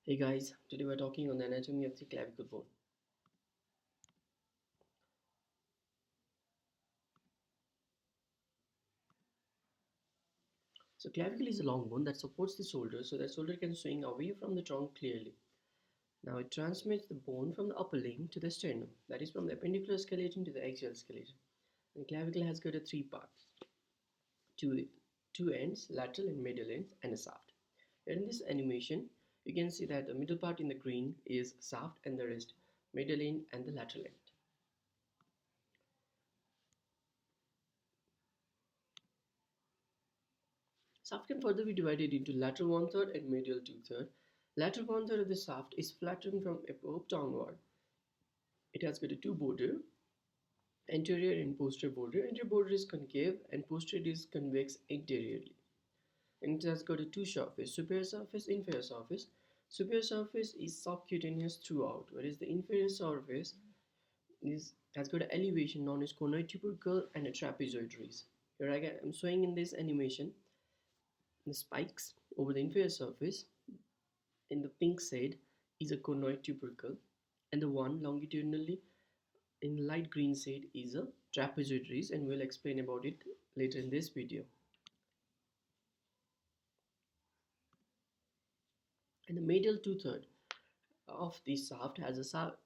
Hey guys, today we're talking on the anatomy of the clavicle bone. So clavicle is a long bone that supports the shoulder so that shoulder can swing away from the trunk clearly. Now it transmits the bone from the upper limb to the sternum, that is from the appendicular skeleton to the axial skeleton. And clavicle has got three parts, two ends, lateral and medial ends, and a shaft. Here in this animation, you can see that the middle part in the green is shaft and the rest medial end and the lateral end. Shaft can further be divided into lateral 1/3 and medial 2/3. Lateral 1/3 of the shaft is flattened from above downward. It has got a two border, anterior and posterior border. Anterior border is concave and posterior is convex anteriorly. And it has got a two surface, superior surface, inferior surface. Superior surface is subcutaneous throughout, whereas the inferior surface has got an elevation known as conoid tubercle and a trapezoid rays. Here I'm showing in this animation the spikes over the inferior surface in the pink side is a conoid tubercle, and the one longitudinally in light green shade is a trapezoid rays, and we'll explain about it later in this video. And the medial two-third of the shaft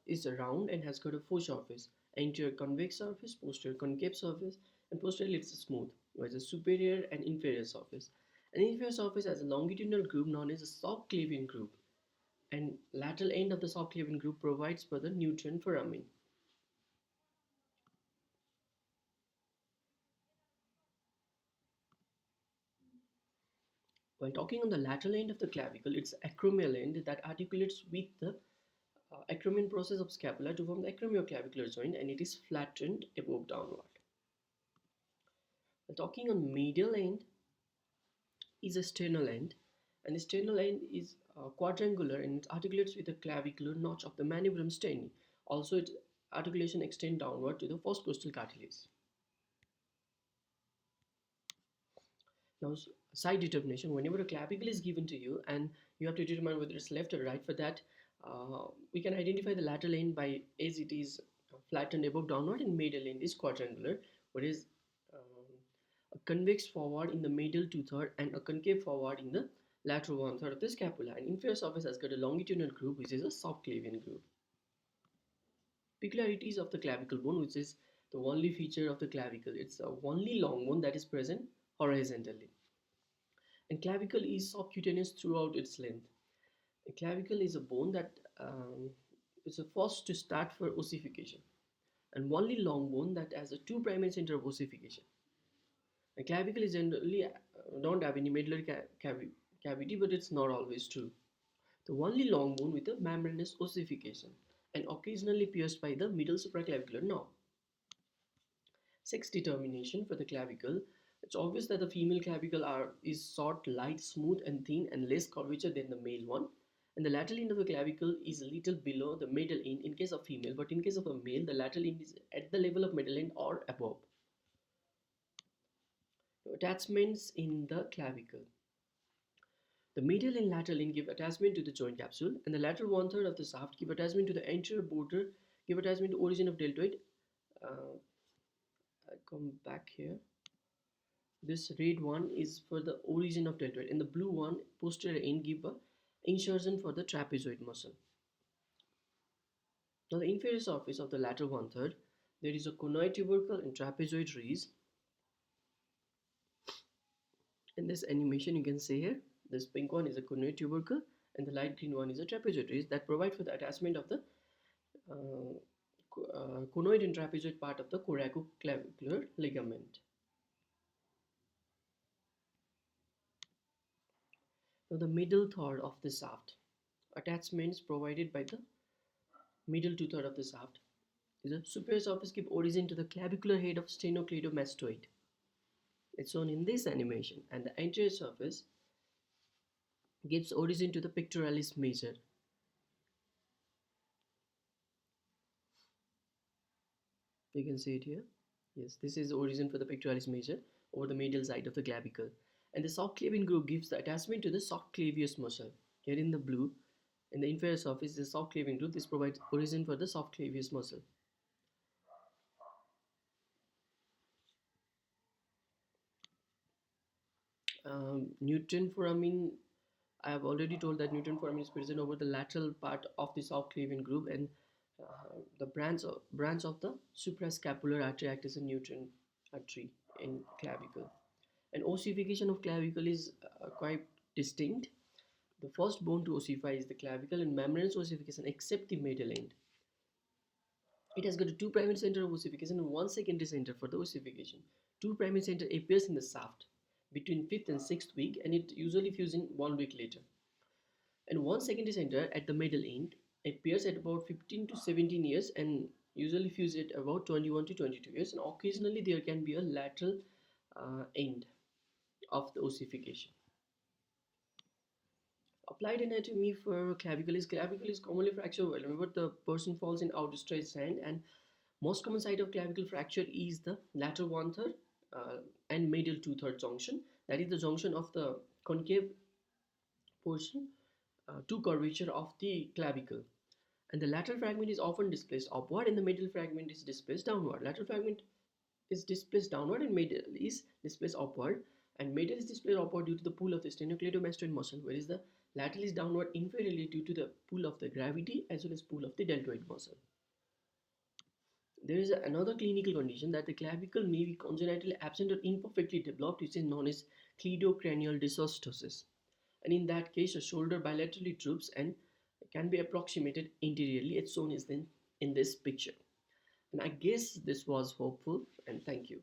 is round and has got a four surface: anterior convex surface, posterior concave surface, and posterior it's smooth, whereas the superior and inferior surface. An inferior surface has a longitudinal groove known as a subclavian groove, and lateral end of the subclavian groove provides for the nutrient foramen. While talking on the lateral end of the clavicle, it's acromial end that articulates with the acromion process of scapula to form the acromioclavicular joint, and it is flattened above downward. While talking on medial end is a sternal end, and the sternal end is quadrangular and it articulates with the clavicular notch of the manubrium sterni. Also, its articulation extends downward to the first costal cartilage. Now, side determination: whenever a clavicle is given to you and you have to determine whether it's left or right, for that we can identify the lateral end by as it is flattened above downward and medial end is quadrangular, whereas a convex forward in the medial two-third and a concave forward in the lateral one-third of the scapula. And inferior surface has got a longitudinal groove which is a subclavian groove. Peculiarities of the clavicle bone, which is the only feature of the clavicle. It's a only long bone that is present horizontally. And clavicle is subcutaneous throughout its length. A clavicle is a bone that is the first to start for ossification, and only long bone that has a two primary center of ossification. A clavicle is generally don't have any medullary cavity, but it's not always true. The only long bone with a membranous ossification and occasionally pierced by the middle supraclavicular nerve. Sex determination for the clavicle. It's obvious that the female clavicle is short, light, smooth and thin and less curvature than the male one. And the lateral end of the clavicle is a little below the medial end in case of female, but in case of a male, the lateral end is at the level of medial end or above. Attachments in the clavicle. The medial and lateral end give attachment to the joint capsule, and the lateral one-third of the shaft give attachment to the anterior border, give attachment to origin of deltoid. I'll come back here. This red one is for the origin of deltoid, and the blue one, posterior end, give a insertion for the trapezoid muscle. Now the inferior surface of the lateral one-third, there is a conoid tubercle and trapezoid rays. In this animation you can see here, this pink one is a conoid tubercle and the light green one is a trapezoid rays that provide for the attachment of the conoid and trapezoid part of the coracoclavicular ligament. Now the middle third of the shaft, attachments provided by the middle two-third of the shaft is a superior surface give origin to the clavicular head of sternocleidomastoid. It's shown in this animation, and the anterior surface gives origin to the pectoralis major. You can see it here. Yes, this is the origin for the pectoralis major over the medial side of the clavicle. And the subclavian groove gives the attachment to the subclavius muscle. Here in the blue, In the inferior surface, the soft claving groove. This provides origin for the soft clavius muscle. Nutrient foramen. I have already told that nutrient foramen is present over the lateral part of the soft claving groove, and the branch of the suprascapular artery acts as a nutrient artery in clavicle. And ossification of clavicle is quite distinct. The first bone to ossify is the clavicle, and membranous ossification except the medial end. It has got a two primary center of ossification and one secondary center for the ossification. Two primary center appears in the shaft between fifth and sixth week, and it usually fuses in 1 week later. And one secondary center at the middle end appears at about 15 to 17 years and usually fuses at about 21 to 22 years. And occasionally there can be a lateral end of the ossification. Applied anatomy for clavicle is commonly fractured whenever the person falls in outstretched hand, and most common site of clavicle fracture is the lateral one-third and medial two-third junction. That is the junction of the concave portion to curvature of the clavicle. And the lateral fragment is often displaced upward and the medial fragment is displaced downward. Lateral fragment is displaced downward and medial is displaced upward. And medial is displaced upward due to the pull of the sternocleidomastoid muscle, whereas the lateral is downward inferiorly due to the pull of the gravity as well as pull of the deltoid muscle. There is another clinical condition that the clavicle may be congenitally absent or imperfectly developed, which is known as cleidocranial dysostosis. And in that case, the shoulder bilaterally droops and can be approximated anteriorly, as shown in this picture. And I guess this was hopeful, and thank you.